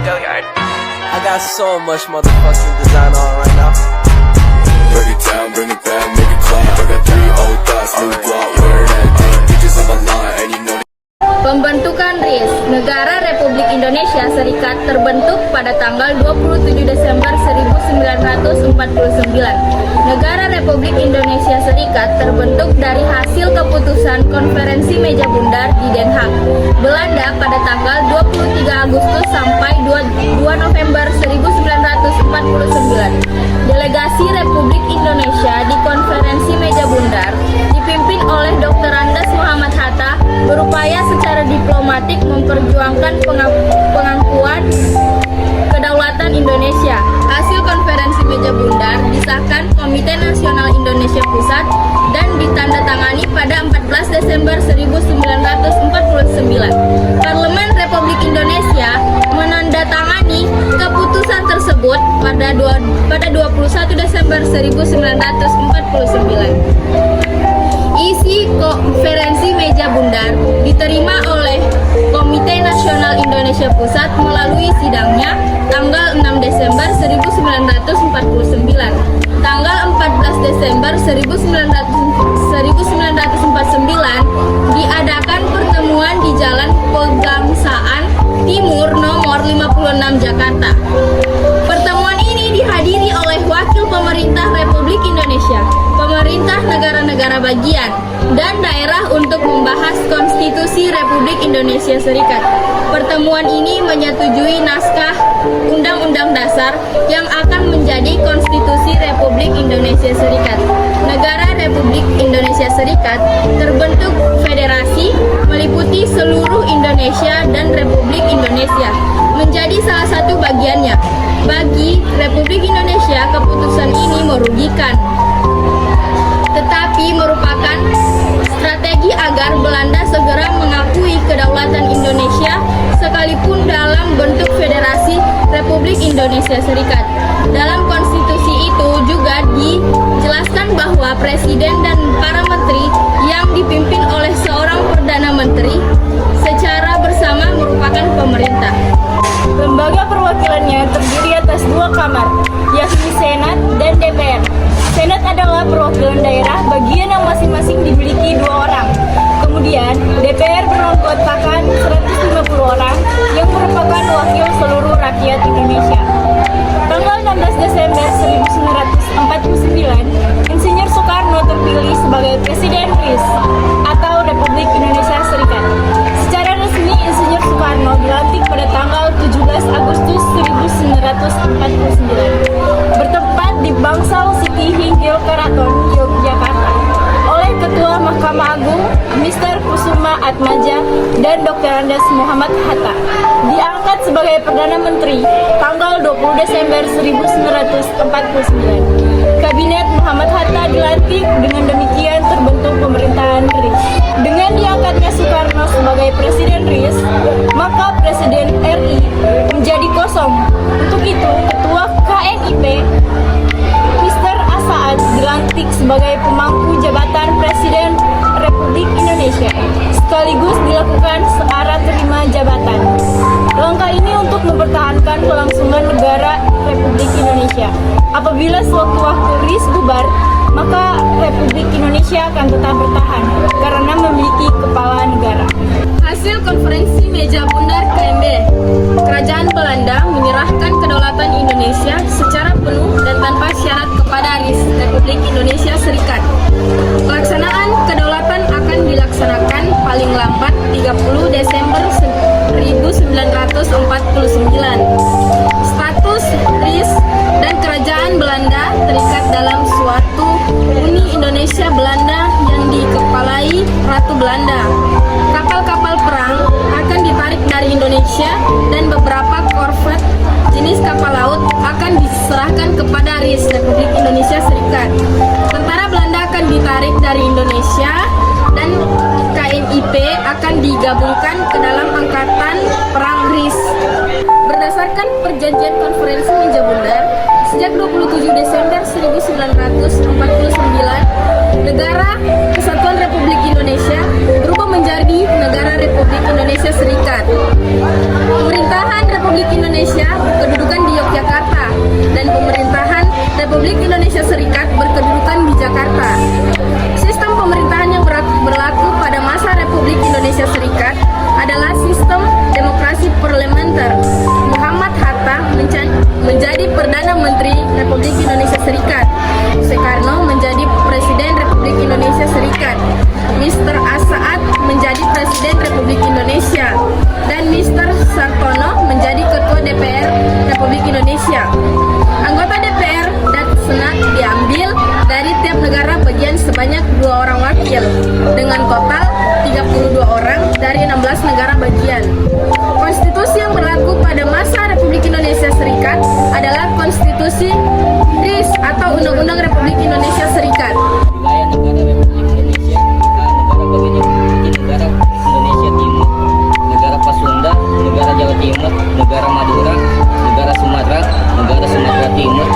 I got so much motherfucking design on right now. Break it down, bring it back, make it clap. I got 3 old thoughts, new guap, wear that thing. Bitches on my line, and you know. Pembentukan RIS, Negara Republik Indonesia Serikat terbentuk pada tanggal 27 Desember 1949. Negara Republik Indonesia Serikat terbentuk dari hasil keputusan Konferensi Meja Bundar di Den Haag, Belanda pada tanggal 23 Agustus sampai 2 November 1949. Delegasi Republik Indonesia di Konferensi Meja Bundar dipimpin oleh Dr. Andes Muhammad Hatta berupaya secara diplomatik memperjuangkan pengakuan kedaulatan Indonesia. Hasil konferensi Meja Bundar disahkan Komite Nasional Indonesia Pusat dan ditandatangani pada 14 Desember 1949. Parlemen Republik Indonesia menandatangani keputusan tersebut pada 21 Desember 1949. Isi konferensi Meja Bundar diterima oleh Komite Nasional Indonesia Pusat melalui sidangnya tanggal 6 Desember 1949. Tanggal 14 Desember 1949 diadakan pertemuan di Jalan Pegangsaan Timur nomor 56 Jakarta. Pertemuan ini dihadiri oleh wakil pemerintah Republik Indonesia, pemerintah negara-negara bagian, dan daerah untuk membahas Konstitusi Republik Indonesia Serikat. Pertemuan ini menyetujui naskah Undang-Undang Dasar yang akan menjadi Konstitusi Republik Indonesia Serikat. Negara Republik Indonesia Serikat terbentuk federasi meliputi seluruh Indonesia dan Republik Indonesia menjadi salah satu bagiannya. Bagi Republik Indonesia, keputusan ini merugikan, tetapi merupakan strategi agar Belanda segera mengakui kedaulatan Indonesia sekalipun dalam bentuk federasi Republik Indonesia Serikat. Dalam konstitusi itu juga dijelaskan bahwa presiden dan para menteri yang dipimpin oleh seorang perdana menteri secara bersama merupakan pemerintah. Lembaga perwakilannya terdiri atas 2 kamar, yakni Senat dan DPR. Senat adalah perwakilan daerah bagian yang masing-masing dimiliki 2 orang. Kemudian DPR beranggotakan 150 orang yang merupakan wakil seluruh rakyat Indonesia. Tanggal 16 Desember 1949, Insinyur Soekarno terpilih sebagai Presiden RIS atau Republik Indonesia Serikat. Secara resmi, Insinyur Soekarno dilantik pada tanggal 17 Agustus 1949, bertempat di Bangsal City Hinggil Keraton, Yogyakarta, oleh Ketua Mahkamah Agung Mr. Kusuma Atmaja dan Dr. Andes Muhammad Hatta. Diangkat sebagai Perdana Menteri tanggal 20 Desember 1949. Kabinet Muhammad Hatta dilantik, dengan demikian terbentuk pemerintahan RIS. Dengan diangkatnya Soekarno sebagai Presiden RIS, maka Presiden RI menjadi kosong. Untuk itu, Ketua KNIP Mr. Asaad dilantik sebagai pemangku jabatan Presiden Republik Indonesia, sekaligus dilakukan searah terima jabatan. Langkah ini untuk mempertahankan kelangsungan negara Republik Indonesia. Apabila sewaktu-waktu RIS bubar, maka Republik Indonesia akan tetap bertahan karena memiliki kepala negara. Hasil konferensi Meja Bundar KMB, Kerajaan Belanda menyerahkan kedaulatan Indonesia secara penuh dan tanpa syarat kepada RIS Republik Indonesia Serikat. Pelaksanaan kedaulatan akan dilaksanakan paling lambat 30 Desember 1949. Status RIS dan Kerajaan Belanda terikat dalam suatu Uni Indonesia Belanda yang dikepalai Ratu Belanda. Kapal-kapal perang akan ditarik dari Indonesia dan beberapa korvet jenis kapal laut akan diserahkan kepada RIS Republik Indonesia Serikat. Tentara Belanda akan ditarik dari Indonesia dan KNIP akan digabungkan ke dalam angkatan perang RIS. Berdasarkan perjanjian konferensi Meja Bundar, sejak 27 Desember 1949, Negara Kesatuan Republik Indonesia berubah menjadi Negara Republik Indonesia Serikat. Pemerintahan Republik Indonesia sebanyak 2 orang wakil dengan total 32 orang dari 16 negara bagian. Konstitusi yang berlaku pada masa Republik Indonesia Serikat adalah Konstitusi RIS atau Undang-Undang Republik Indonesia Serikat. Wilayah negara Republik Indonesia, negara bagian negara Indonesia Timur, negara Pasunda, negara Jawa Timur, negara Madura, negara Sumatera Timur,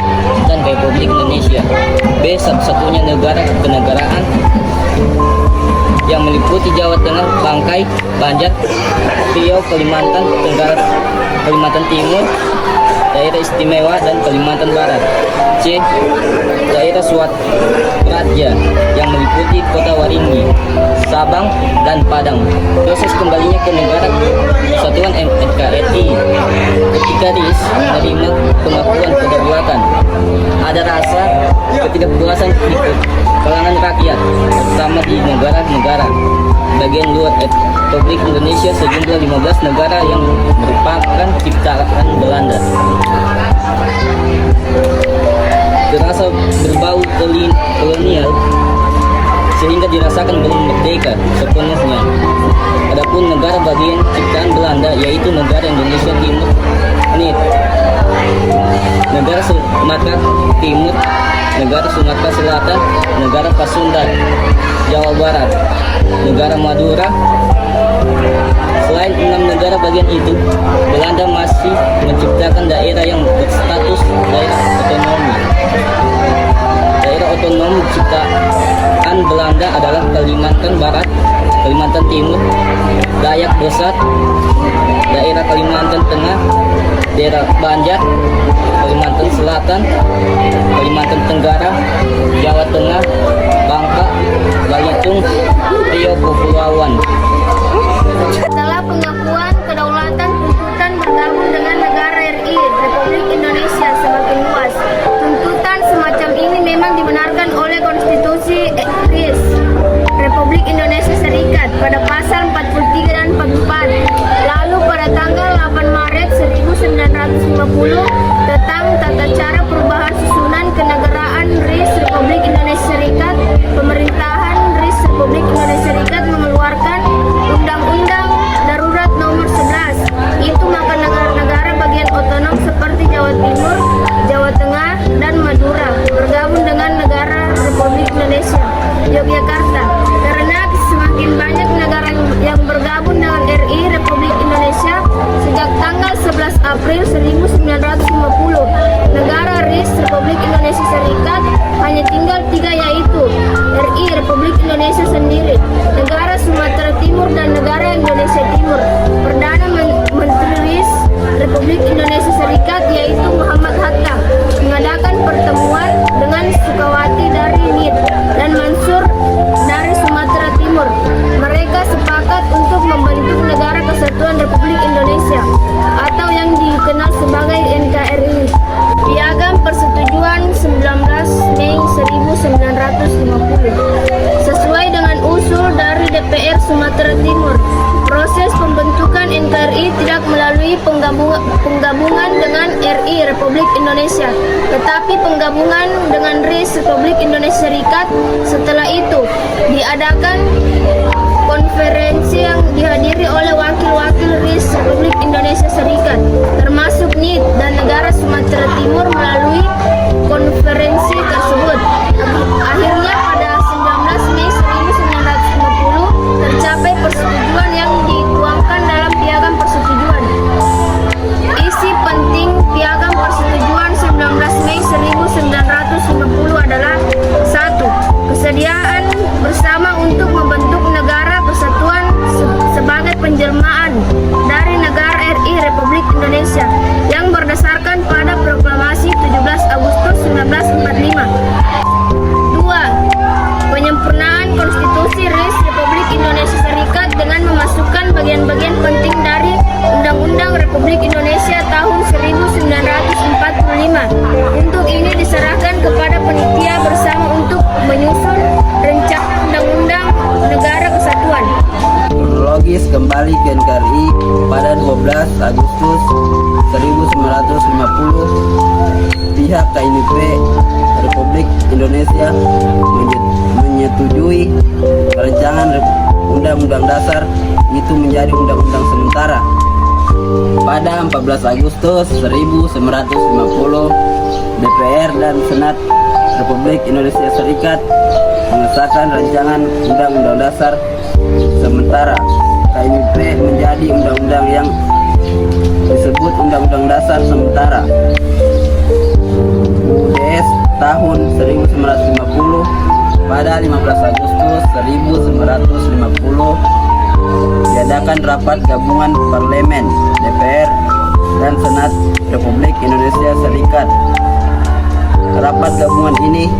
dan Republik Indonesia. B. Satu-satunya negara kenegaraan yang meliputi Jawa Tengah, Bangkai, Banjar, Riau, Kalimantan Tenggara, Kalimantan Timur, Daerah Istimewa dan Kalimantan Barat. C. Daerah Sumatera yang meliputi Kota Waringin, Sabang, dan Padang. Proses kembalinya ke negara Kesatuan NKRI ketika RIS menerima pengakuan kedaulatan. Ada rasa ketidakpuasan di kalangan rakyat, terutama di negara-negara bagian luar Republik Indonesia, sejumlah 15 negara yang merupakan ciptaan Belanda. Terasa berbau kolonial sehingga dirasakan belum merdeka sepenuhnya. Adapun negara bagian ciptaan Belanda yaitu negara Indonesia Timur, negara Sumatera Timur, negara Sumatera Selatan, negara Pasundan, Jawa Barat, negara Madura. Selain 6 negara bagian itu, Belanda masih menciptakan daerah yang berstatus daerah otonomi. Daerah otonom ciptaan Belanda adalah Kalimantan Barat, Kalimantan Timur, Dayak Besar, daerah Kalimantan Tengah, daerah Banjar, Kalimantan Selatan, Kalimantan Tenggara, Jawa Tengah, Bangka, Belitung, Riau, Kepulauan. Setelah pengakuan kedaulatan, tuntutan bergabung dengan negara RI Republik Indonesia semakin luas. Tuntutan semacam ini memang dibenarkan oleh Konstitusi RIS Republik Indonesia Serikat pada pasal 43 dan 44. Lalu pada tanggal 8 Maret 1950 tentang tata cara perubahan susunan kenegaraan RIS Republik Indonesia Serikat, pemerintahan RIS Republik Indonesia Serikat mengeluarkan Undang-Undang Darurat Nomor 11. Itu maka negara-negara bagian otonom seperti Jawa Timur, Jawa Tengah, dan Madura bergabung dengan negara Republik Indonesia Yogyakarta. Karena semakin banyak negara yang bergabung dengan RI Republik Indonesia sejak tanggal 11 April 1950, negara RIS Republik Indonesia Serikat hanya tinggal 3, yaitu RI Republik Indonesia sendiri, negara Sumatera Timur, dan negara Indonesia Timur. Perdana Menteri RIS Republik Indonesia Serikat yaitu Muhammad Hatta mengadakan pertemuan dengan Sukawati dari NIT dan Mansur dari Sumatera Timur. Mereka sepakat untuk membentuk Negara Kesatuan Republik Indonesia atau yang dikenal sebagai NKRI. Piagam Persetujuan 19 Mei 1950 sesuai dengan usul dari DPR Sumatera Timur. Proses pembentukan NKRI tidak melalui penggabungan dengan RI Republik Indonesia, tetapi penggabungan dengan RIS Republik Indonesia Serikat. Setelah itu diadakan konferensi yang dihadiri oleh wakil-wakil RIS Republik Indonesia Serikat, termasuk NIT dan negara Sumatera Timur melalui konferensi tersebut. Akhirnya pada 19 Mei 1950 tercapai persetujuan yang dituangkan dalam Piagam Persetujuan. Isi penting Piagam Persetujuan 19 Mei 1950 adalah 1. Kesediaan bersama untuk membentuk Negara Kesatuan sebagai penjelmaan dari negara RI Republik Indonesia yang berdasarkan pada Proklamasi 17 Agustus 1945. 2. Penyempurnaan Konstitusi RIS Republik Indonesia Serikat dengan memasukkan bagian-bagian penting dari Undang-Undang Republik Indonesia tahun 1945. Untuk ini diserahkan kepada panitia bersama untuk menyusun rencana Undang-Undang Negara Kesatuan. Kronologis kembali ke NKRI pada 12 Agustus 1950, pihak KNP Republik Indonesia menyetujui rancangan Undang-Undang Dasar itu menjadi undang-undang sementara. Pada 14 Agustus 1950, DPR dan Senat Republik Indonesia Serikat mengesahkan rancangan Undang-Undang Dasar sementara KMIP menjadi undang-undang yang disebut Undang-Undang Dasar Sementara UDS tahun 1950. Pada 15 Agustus 1950 diadakan rapat gabungan Parlemen, DPR dan Senat Republik Indonesia Serikat. Rapat gabungan ini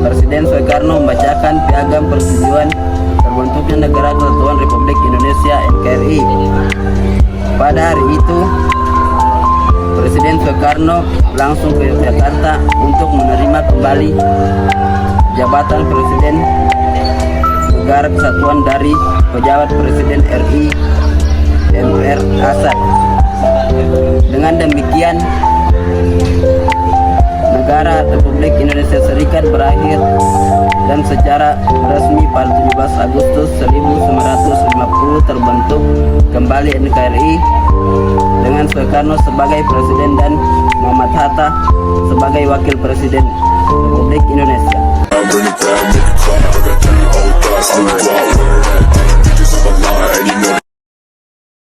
Presiden Soekarno membacakan piagam persetujuan terbentuknya Negara Kesatuan Republik Indonesia NKRI. Pada hari itu Presiden Soekarno langsung ke Jakarta untuk menerima kembali jabatan Presiden Negara Kesatuan dari pejabat Presiden RI MR Asad. Dengan demikian Negara Republik Indonesia Serikat berakhir dan secara resmi pada 17 Agustus 1950 terbentuk kembali NKRI dengan Soekarno sebagai Presiden dan Muhammad Hatta sebagai Wakil Presiden Republik Indonesia. Bring it down, make it clap. I got 3 old thoughts, new block.